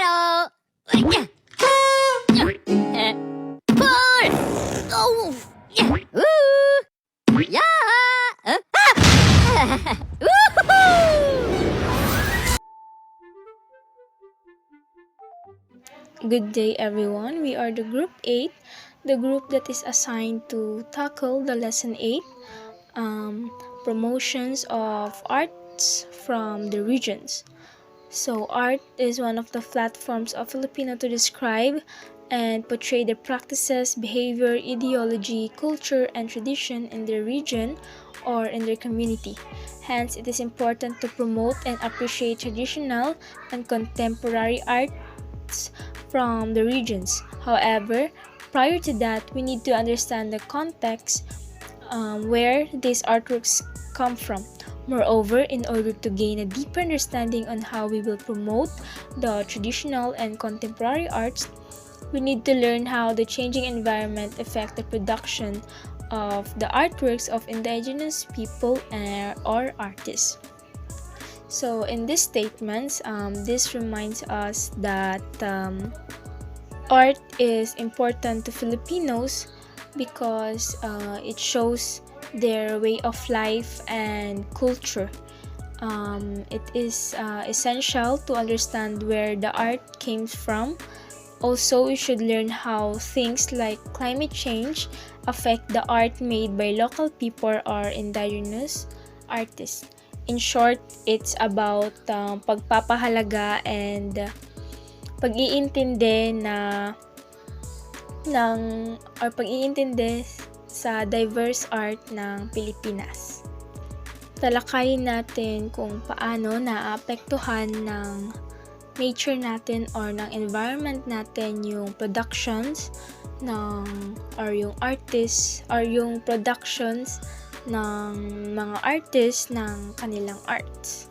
Hello. Pull. Oh. Ooh. Yeah. Good day, everyone. We are the Group 8, the group that is assigned to tackle the Lesson 8 promotions of arts from the regions. So, art is one of the platforms of Filipino to describe and portray the practices, behavior, ideology, culture, and tradition in their region or in their community. Hence, it is important to promote and appreciate traditional and contemporary arts from the regions. However, prior to that, we need to understand the context where these artworks come from. Moreover, in order to gain a deeper understanding on how we will promote the traditional and contemporary arts, we need to learn how the changing environment affect the production of the artworks of indigenous people or artists. So in these statements, this reminds us that art is important to Filipinos because it shows their way of life and culture. It is essential to understand where the art came from. Also, we should learn how things like climate change affect the art made by local people or indigenous artists. In short, it's about pagpapahalaga and pag-iintindi pag-iintindi sa diverse art ng Pilipinas. Talakayin natin kung paano naapektuhan ng nature natin or ng environment natin yung productions or yung artists or yung productions ng mga artists ng kanilang arts.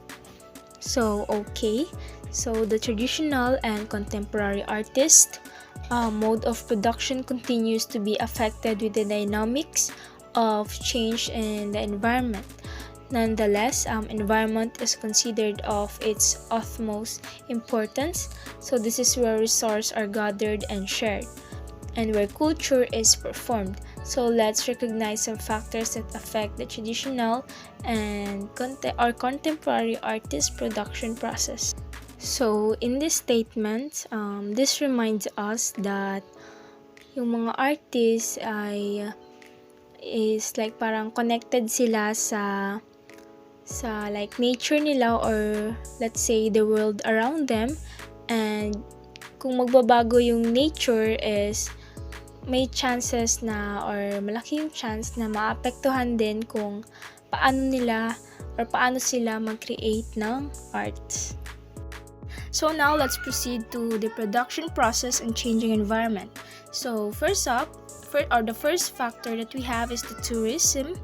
So, okay. So, the traditional and contemporary artist mode of production continues to be affected with the dynamics of change in the environment. Nonetheless, environment is considered of its utmost importance. So, this is where resources are gathered and shared, and where culture is performed. So, let's recognize some factors that affect the traditional and contemporary artist production process. So, in this statement, this reminds us that yung mga artists is like parang connected sila sa like nature nila or let's say the world around them, and kung magbabago yung nature is may chances na or malaki yung chance na maapektuhan din kung paano sila mag-create ng arts. So now let's proceed to the production process and changing environment. So first up, the first factor that we have is the tourism.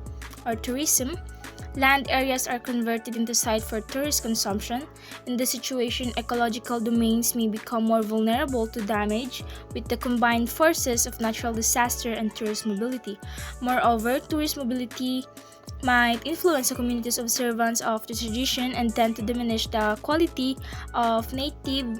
Land areas are converted into site for tourist consumption. In this situation, ecological domains may become more vulnerable to damage with the combined forces of natural disaster and tourist mobility. Moreover, tourist mobility might influence the community's observance of the tradition and tend to diminish the quality of native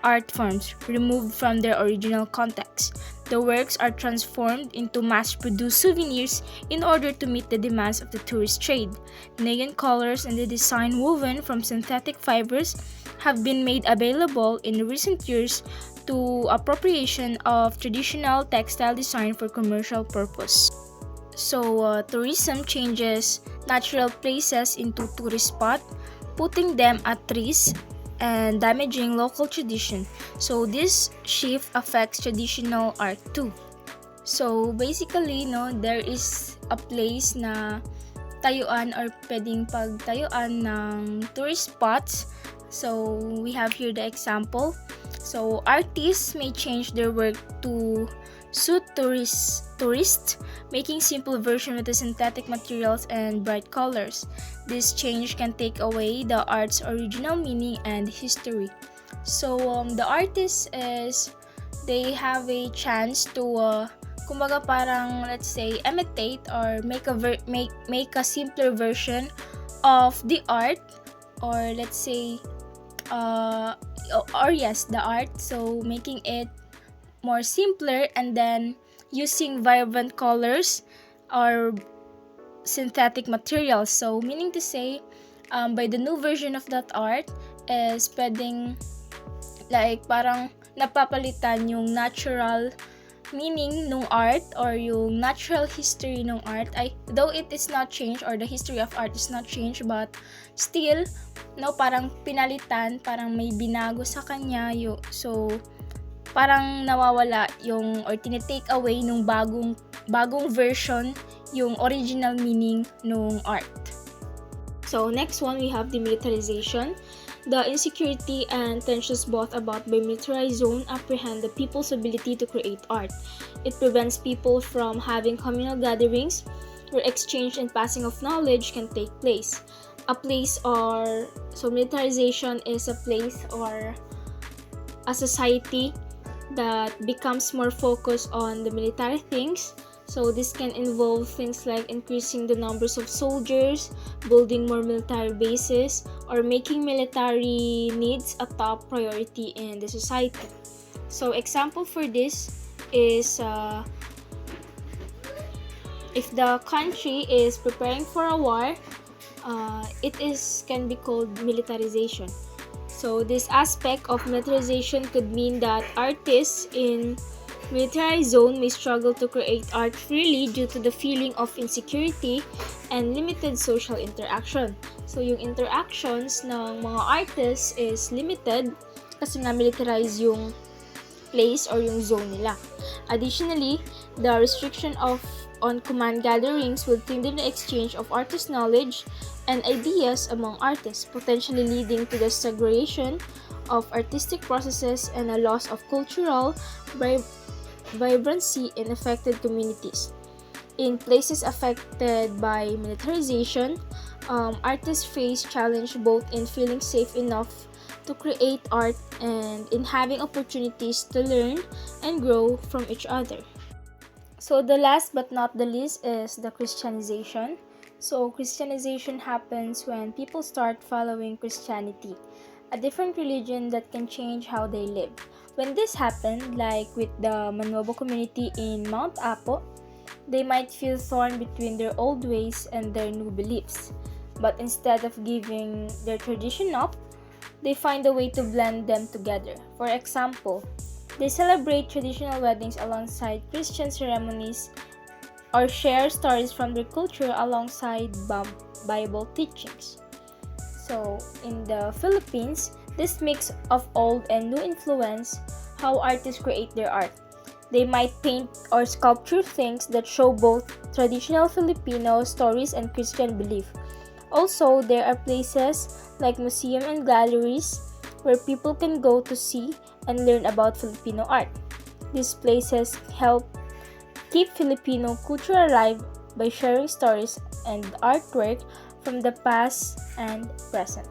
art forms removed from their original context. The works are transformed into mass-produced souvenirs in order to meet the demands of the tourist trade. Neon colors and the design woven from synthetic fibers have been made available in recent years to appropriation of traditional textile design for commercial purpose. So, tourism changes natural places into tourist spots, putting them at risk and damaging local tradition. So this shift affects traditional art too. So basically, there is a place na tayuan or pwedeng pagtayuan ng tourist spots. So we have here the example. So artists may change their work to suit tourists, making simple version with the synthetic materials and bright colors. This change can take away the art's original meaning and history. So the artist they have a chance to kumbaga parang let's say imitate or make a simpler version of the art, or let's say or yes, the art. So making it more simpler, and then using vibrant colors or synthetic materials. So meaning to say, by the new version of that art is spreading, like parang napapalitan yung natural meaning ng art or yung natural history ng art, ay though it is not changed or the history of art is not changed, but still no, parang pinalitan, parang may binago sa kanya so parang nawawala yung or tinitake away nung bagong version yung original meaning nung art. So next one, we have demilitarization. The insecurity and tensions brought about by militarized zone apprehend the people's ability to create art. It prevents people from having communal gatherings where exchange and passing of knowledge can take place. So militarization is a place or a society that becomes more focused on the military things. So this can involve things like increasing the numbers of soldiers, building more military bases, or making military needs a top priority in the society. So example for this is if the country is preparing for a war, can be called militarization. So this aspect of militarization could mean that artists in militarized zone may struggle to create art freely due to the feeling of insecurity and limited social interaction. So yung interactions ng mga artists is limited kasi nga militarized yung place or yung zone nila. Additionally, the restriction on command gatherings will hinder the exchange of artist knowledge and ideas among artists, potentially leading to the stagnation of artistic processes and a loss of cultural vibrancy in affected communities. In places affected by militarization, artists face challenge both in feeling safe enough to create art and in having opportunities to learn and grow from each other. So the last but not the least is the Christianization. So Christianization happens when people start following Christianity, a different religion that can change how they live. When this happened, like with the Manobo community in Mount Apo, they might feel torn between their old ways and their new beliefs. But instead of giving their tradition up, they find a way to blend them together. For example, they celebrate traditional weddings alongside Christian ceremonies or share stories from their culture alongside Bible teachings. So, in the Philippines, this mix of old and new influence how artists create their art. They might paint or sculpture things that show both traditional Filipino stories and Christian belief. Also, there are places like museums and galleries where people can go to see and learn about Filipino art. These places help keep Filipino culture alive by sharing stories and artwork from the past and present.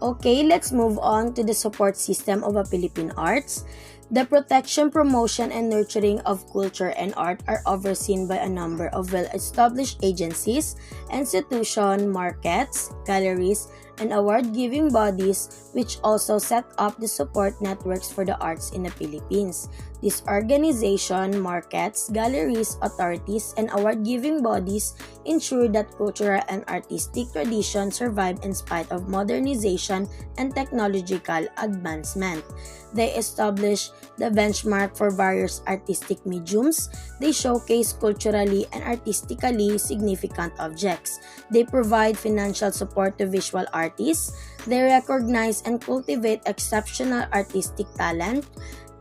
Okay, let's move on to the support system of a Philippine arts. The protection, promotion, and nurturing of culture and art are overseen by a number of well-established agencies, institutions, markets, galleries, and award-giving bodies which also set up the support networks for the arts in the Philippines. These organizations, markets, galleries, authorities, and award-giving bodies ensure that cultural and artistic traditions survive in spite of modernization and technological advancement. They establish the benchmark for various artistic mediums. They showcase culturally and artistically significant objects. They provide financial support to visual artists. They recognize and cultivate exceptional artistic talent.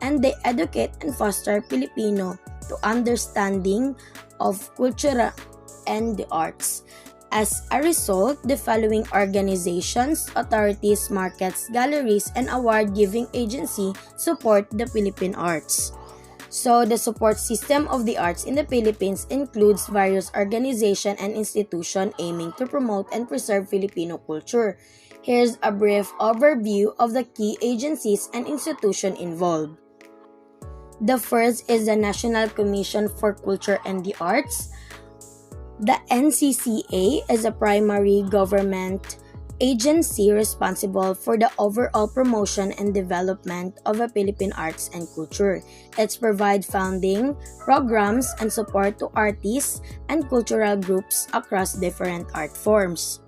And they educate and foster Filipino to understanding of culture and the arts. As a result, the following organizations, authorities, markets, galleries, and award-giving agencies support the Philippine arts. So, the support system of the arts in the Philippines includes various organizations and institutions aiming to promote and preserve Filipino culture. Here's a brief overview of the key agencies and institutions involved. The first is the National Commission for Culture and the Arts. The NCCA is a primary government agency responsible for the overall promotion and development of the Philippine arts and culture. It provides funding, programs, and support to artists and cultural groups across different art forms.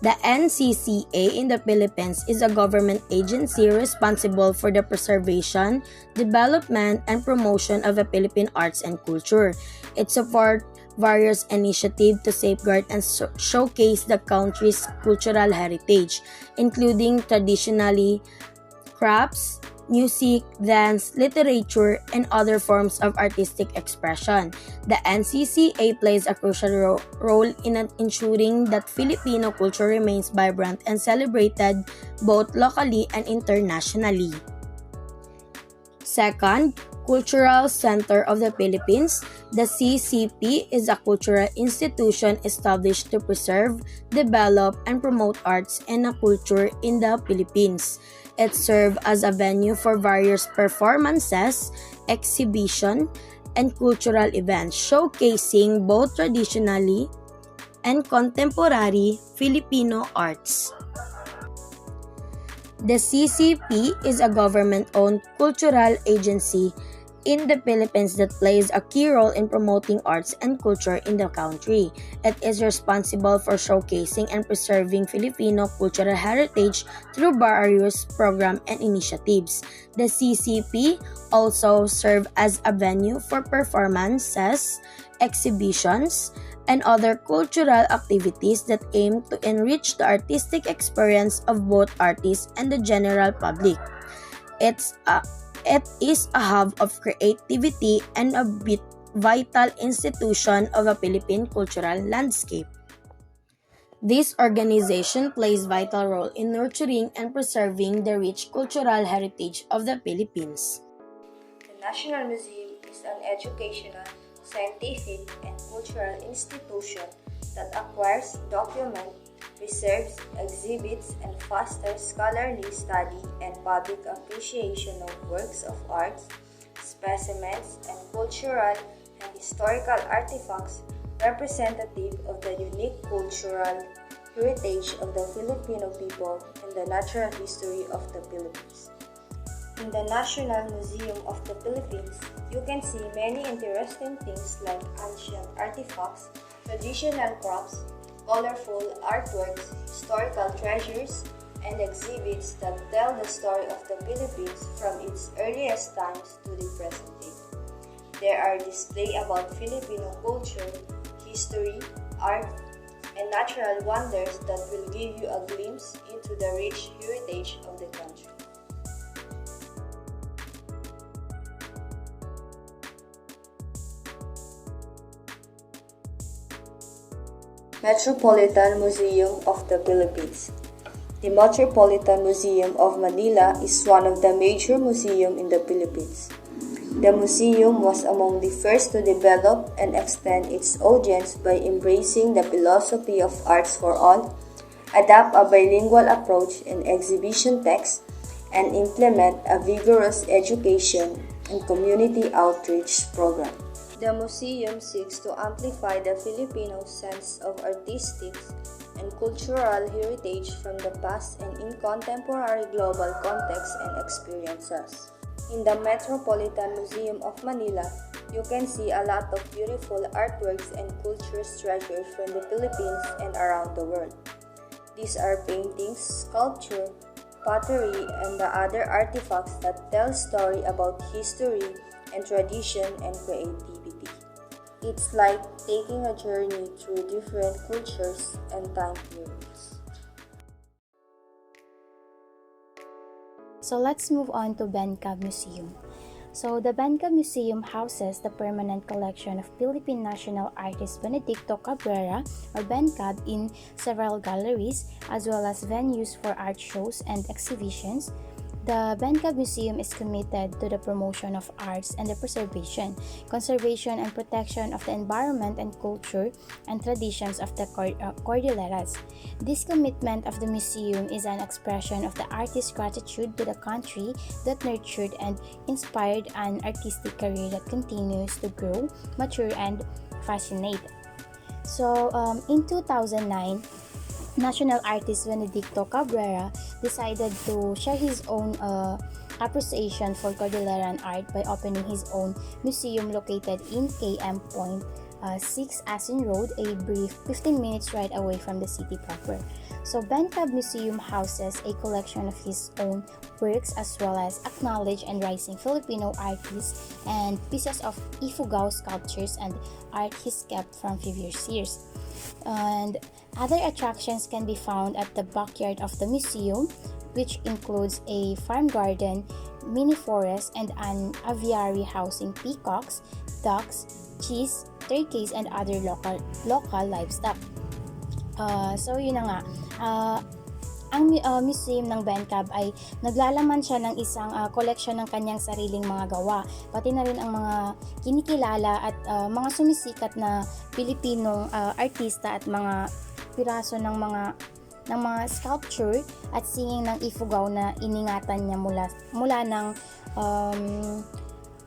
The NCCA in the Philippines is a government agency responsible for the preservation, development, and promotion of the Philippine arts and culture. It supports various initiatives to safeguard and showcase the country's cultural heritage, including traditionally crafts, music, dance, literature, and other forms of artistic expression. The NCCA plays a crucial role in ensuring that Filipino culture remains vibrant and celebrated both locally and internationally. Second, Cultural Center of the Philippines. The CCP is a cultural institution established to preserve, develop, and promote arts and culture in the Philippines. It serves as a venue for various performances, exhibitions, and cultural events showcasing both traditionally and contemporary Filipino arts. The CCP is a government-owned cultural agency in the Philippines that plays a key role in promoting arts and culture in the country. It is responsible for showcasing and preserving Filipino cultural heritage through various programs and initiatives. The CCP also serves as a venue for performances, exhibitions, and other cultural activities that aim to enrich the artistic experience of both artists and the general public. It is a hub of creativity and a vital institution of a Philippine cultural landscape. This organization plays a vital role in nurturing and preserving the rich cultural heritage of the Philippines. The National Museum is an educational, scientific, and cultural institution that acquires, documents, preserves, exhibits, and fosters scholarly study and public appreciation of works of art, specimens, and cultural and historical artifacts representative of the unique cultural heritage of the Filipino people and the natural history of the Philippines. In the National Museum of the Philippines, you can see many interesting things like ancient artifacts, traditional crafts, colorful artworks, historical treasures, and exhibits that tell the story of the Philippines from its earliest times to the present day. There are displays about Filipino culture, history, art, and natural wonders that will give you a glimpse into the rich heritage of the country. Metropolitan Museum of the Philippines. The Metropolitan Museum of Manila is one of the major museums in the Philippines. The museum was among the first to develop and expand its audience by embracing the philosophy of arts for all, adapt a bilingual approach in exhibition texts, and implement a vigorous education and community outreach program. The museum seeks to amplify the Filipino sense of artistic and cultural heritage from the past and in contemporary global context and experiences. In the Metropolitan Museum of Manila, you can see a lot of beautiful artworks and culture treasures from the Philippines and around the world. These are paintings, sculpture, pottery, and the other artifacts that tell story about history and tradition and creativity. It's like taking a journey through different cultures and time periods. So let's move on to Bencab Museum. So the Bencab Museum houses the permanent collection of Philippine national artist Benedicto Cabrera or Bencab in several galleries as well as venues for art shows and exhibitions. The Bencab Museum is committed to the promotion of arts and the preservation, conservation, and protection of the environment and culture and traditions of the Cordilleras. This commitment of the museum is an expression of the artist's gratitude to the country that nurtured and inspired an artistic career that continues to grow, mature, and fascinate. So, in 2009, national artist Benedicto Cabrera decided to share his own appreciation for Cordilleran art by opening his own museum located in KM Point 6 Asin Road, a brief 15 minutes ride away from the city proper. So Bencab Museum houses a collection of his own works as well as acknowledged and rising Filipino artists and pieces of Ifugao sculptures and art he's kept from previous years. And other attractions can be found at the backyard of the museum, which includes a farm garden, mini forest, and an aviary housing peacocks, ducks, geese, turkeys, and other local livestock. So yun na nga, ang museum ng Bencab ay naglalaman siya ng isang koleksyon ng kanyang sariling mga gawa, pati na rin ang mga kinikilala at mga sumisikat na Pilipinong artista at mga piraso ng mga sculpture at singing ng Ifugao na iningatan niya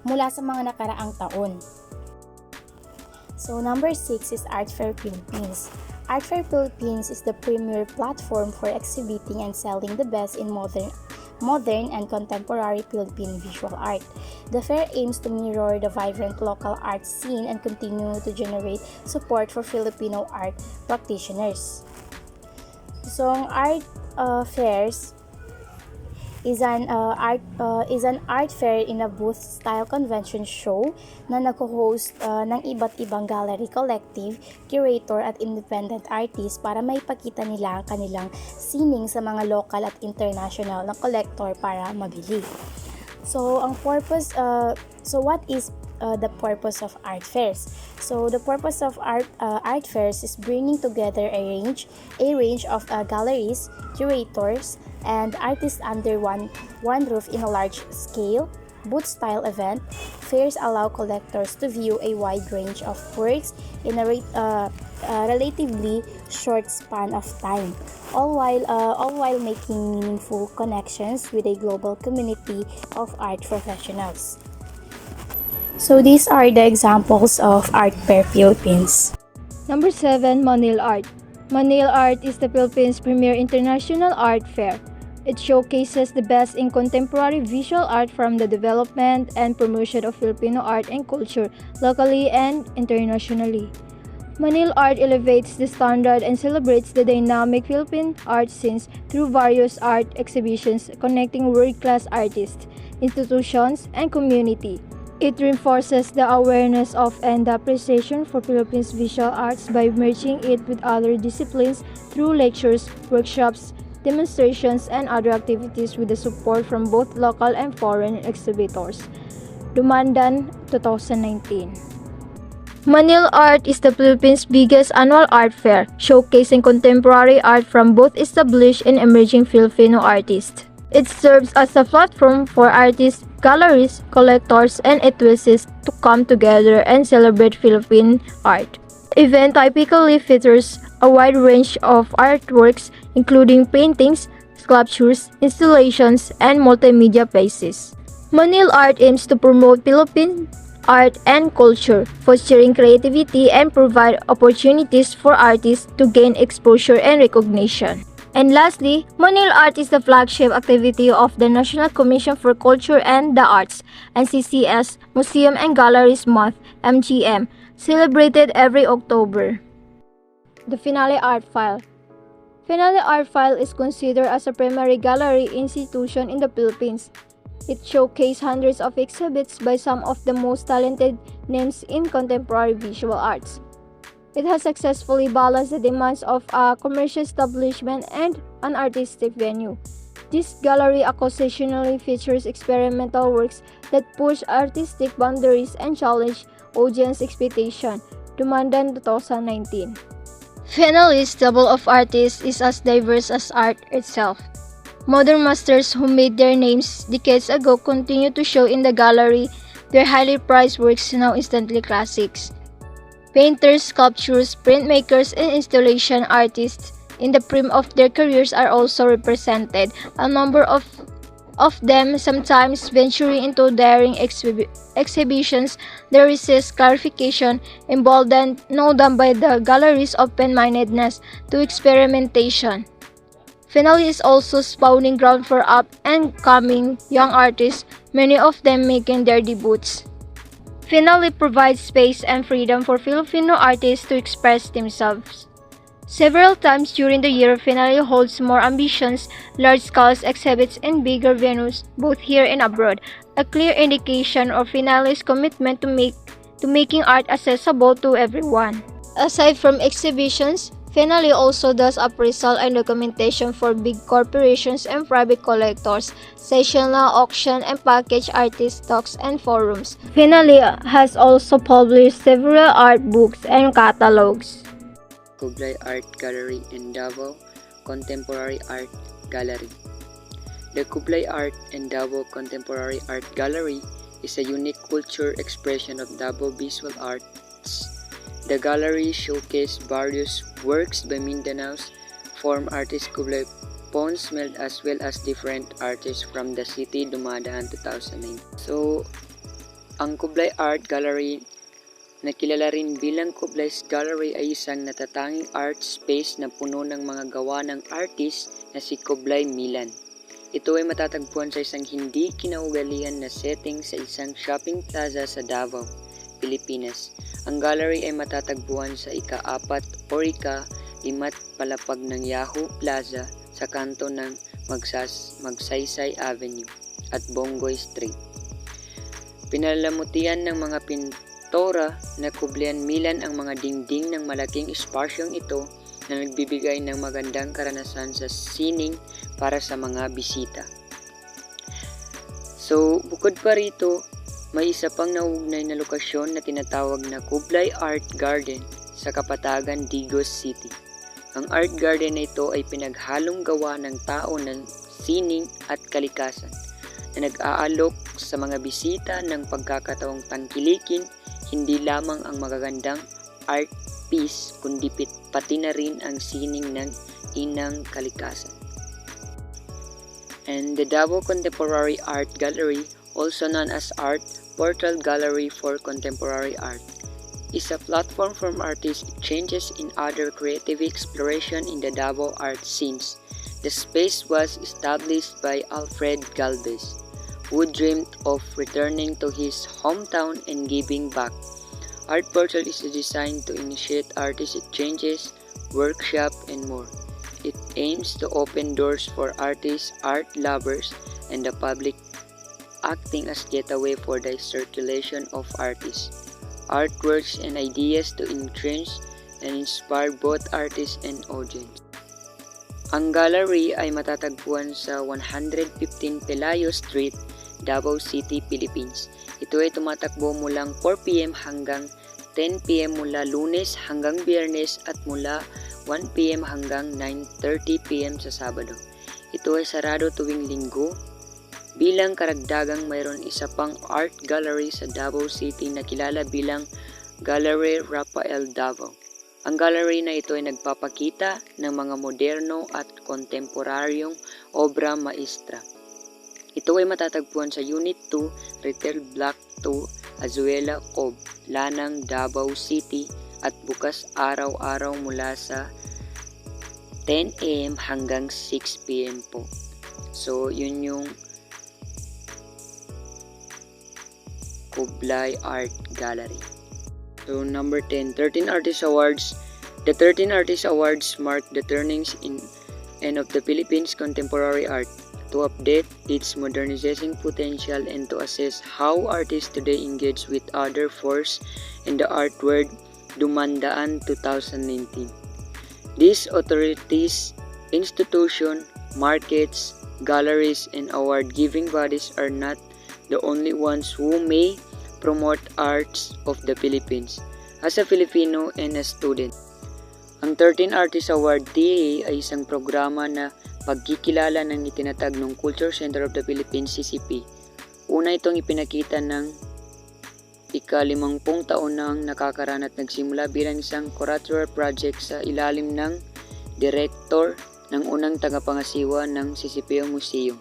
mula sa mga nakaraang taon. So number 6 is Art Fair Philippines. Art Fair Philippines is the premier platform for exhibiting and selling the best in modern and contemporary Philippine visual art. The fair aims to mirror the vibrant local art scene and continue to generate support for Filipino art practitioners. So ang art fairs is an art fair in a booth style convention show na nag-host ng iba't ibang gallery collective, curator at independent artists para maipakita nila ang kanilang sining sa mga local at international na collector para mabili. So what is the purpose of art fairs? So the purpose of art fairs is bringing together a range of galleries, curators, and artists under one roof in a large scale booth style event. Fairs allow collectors to view a wide range of works in a relatively short span of time, all while making meaningful connections with a global community of art professionals. So these are the examples of Art Fair Philippines. Number 7, Manila Art. Manila Art is the Philippines' premier international art fair. It showcases the best in contemporary visual art from the development and promotion of Filipino art and culture, locally and internationally. Manila Art elevates the standard and celebrates the dynamic Philippine art scenes through various art exhibitions connecting world-class artists, institutions, and community. It reinforces the awareness of and the appreciation for Philippines visual arts by merging it with other disciplines through lectures, workshops, demonstrations, and other activities with the support from both local and foreign exhibitors. Dumandan, 2019. Manila Art is the Philippines' biggest annual art fair, showcasing contemporary art from both established and emerging Filipino artists. It serves as a platform for artists, galleries, collectors, and enthusiasts to come together and celebrate Philippine art. The event typically features a wide range of artworks, including paintings, sculptures, installations, and multimedia pieces. Manila Art aims to promote Philippine art and culture, fostering creativity and provide opportunities for artists to gain exposure and recognition. And lastly, Manila Art is the flagship activity of the National Commission for Culture and the Arts, NCCS Museum and Galleries Month, MGM, celebrated every October. The Finale Art File. Finale Art File is considered as a primary gallery institution in the Philippines. It showcases hundreds of exhibits by some of the most talented names in contemporary visual arts. It has successfully balanced the demands of a commercial establishment and an artistic venue. This gallery occasionally features experimental works that push artistic boundaries and challenge audience expectation. Dumandan, 2019. Finale's table of artists is as diverse as art itself. Modern masters who made their names decades ago continue to show in the gallery, their highly prized works now instantly classics. Painters, sculptors, printmakers, and installation artists in the prime of their careers are also represented. A number of of them, sometimes venturing into daring exhibitions that resist clarification, emboldened no doubt by the gallery's open-mindedness to experimentation. Finale is also spawning ground for up-and-coming young artists, many of them making their debuts. Finale provides space and freedom for Filipino artists to express themselves. Several times during the year, Finale holds more ambitious, large-scale exhibits in bigger venues, both here and abroad, a clear indication of Finale's commitment to making art accessible to everyone. Aside from exhibitions, Finale also does appraisal and documentation for big corporations and private collectors, sessional auction and package artist talks and forums. Finale has also published several art books and catalogs. Kublai Art Gallery in Davao Contemporary Art Gallery. The Kublai Art and Davao Contemporary Art Gallery is a unique culture expression of Davao visual arts. The gallery showcases various works by Mindanao's former artist Kublai Ponsmeld as well as different artists from the city dumadaan 2009. So, ang Kublai Art Gallery na kilala rin bilang Kublai's Gallery ay isang natatanging art space na puno ng mga gawa ng artist na si Kublai Milan. Ito ay matatagpuan sa isang hindi kinaugalian na setting sa isang shopping plaza sa Davao, Pilipinas. Ang gallery ay matatagpuan sa ika-4 o ika-5 palapag ng Yahoo Plaza sa kanto ng Magsaysay Avenue at Bongoy Street. Pinalamutian ng mga pintora na Kublai Milan ang mga dingding ng malaking espasyong ito na nagbibigay ng magandang karanasan sa sining para sa mga bisita. So, bukod pa rito, may isa pang nauugnay na lokasyon na tinatawag na Kublai Art Garden sa Kapatagan, Digos City. Ang art garden na ito ay pinaghalong gawa ng tao ng sining at kalikasan na nag-aalok sa mga bisita ng pagkakataong tangkilikin hindi lamang ang magagandang art piece kundi pati na rin ang sining ng inang kalikasan. And the Davao Contemporary Art Gallery, also known as Art Portal Gallery for Contemporary Art, is a platform for artist exchanges in other creative exploration in the Davao art scenes. The space was established by Alfred Galvez, who dreamed of returning to his hometown and giving back. Art Portal is designed to initiate artist exchanges, workshop, and more. It aims to open doors for artists, art lovers, and the public, acting as gateway for the circulation of artists, artworks, and ideas to entrench and inspire both artists and audience. Ang gallery ay matatagpuan sa 115 Pelayo Street, Davao City, Philippines. Ito ay tumatakbo mulang 4 p.m. hanggang 10 p.m. mula Lunes hanggang Biyernes at mula 1 p.m. hanggang 9:30 p.m. sa Sabado. Ito ay sarado tuwing Linggo. Bilang karagdagang mayroon isa pang art gallery sa Davao City na kilala bilang Gallery Rafael Davao. Ang gallery na ito ay nagpapakita ng mga moderno at kontemporaryong obra maestra. Ito ay matatagpuan sa Unit 2, Retail Block 2, Azuela Cob, Lanang, Davao City at bukas araw-araw mula sa 10 a.m. hanggang 6 p.m. po. So, yun yung Kublai Art Gallery. So, number 10, 13 Artist Awards. The 13 Artist Awards mark the turnings in end of the Philippines contemporary art to update its modernizing potential and to assess how artists today engage with other forces in the art world Dumandaan 2019. These authorities, institutions, markets, galleries, and award-giving bodies are not the only ones who may promote arts of the Philippines. As a Filipino and a student, ang 13 Artist Award TA ay isang programa na pagkikilala ng itinatag ng Culture Center of the Philippines CCP. Una itong ipinakita ng ika-50 taon nang nakakaraan at nagsimula bilang isang curatorial project sa ilalim ng direktor ng unang tagapangasiwa ng CCPO Museum.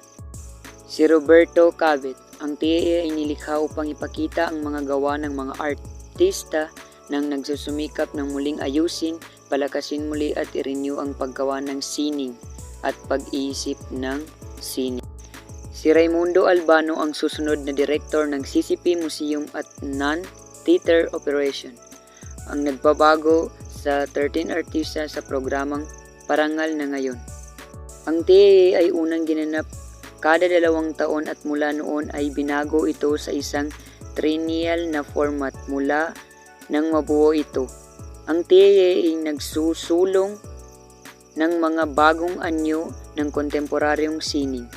Si Roberto Cabet, ang TAA ay nilikha upang ipakita ang mga gawa ng mga artista nang nagsusumikap ng muling ayusin, palakasin muli at i-renew ang paggawa ng sining at pag-iisip ng sining. Si Raimundo Albano ang susunod na direktor ng CCP Museum at Non-Theater Operation. Ang nagbabago sa 13 artista sa programang Parangal na ngayon. Ang TAA ay unang ginanap kada 2 taon at mula noon ay binago ito sa isang triennial na format mula nang mabuo ito. Ang TAA ay nagsusulong ng mga bagong anyo ng kontemporaryong sining.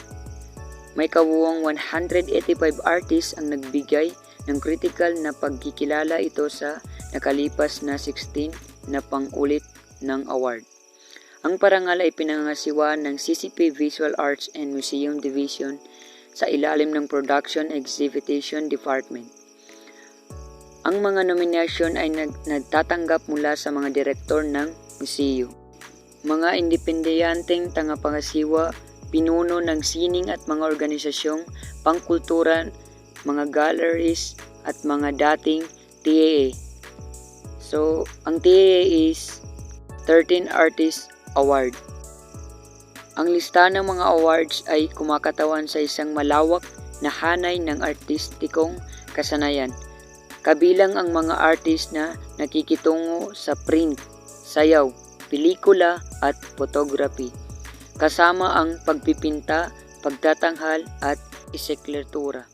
May kabuuang 185 artists ang nagbigay ng critical na pagkikilala ito sa nakalipas na 16 na pangulit ng award. Ang parangal ay pinangasiwa ng CCP Visual Arts and Museum Division sa ilalim ng Production Exhibition Department. Ang mga nominasyon ay nagtatanggap mula sa mga direktor ng museo, mga independenteng tagapangasiwa, pinuno ng sining at mga organisasyong pangkultura, mga galleries at mga dating TAA. So, ang TAA is 13 Artists Award. Ang lista ng mga awards ay kumakatawan sa isang malawak na hanay ng artistikong kasanayan, kabilang ang mga artist na nakikitungo sa print, sayaw, pelikula at photography, kasama ang pagpipinta, pagtatanghal at isekletura.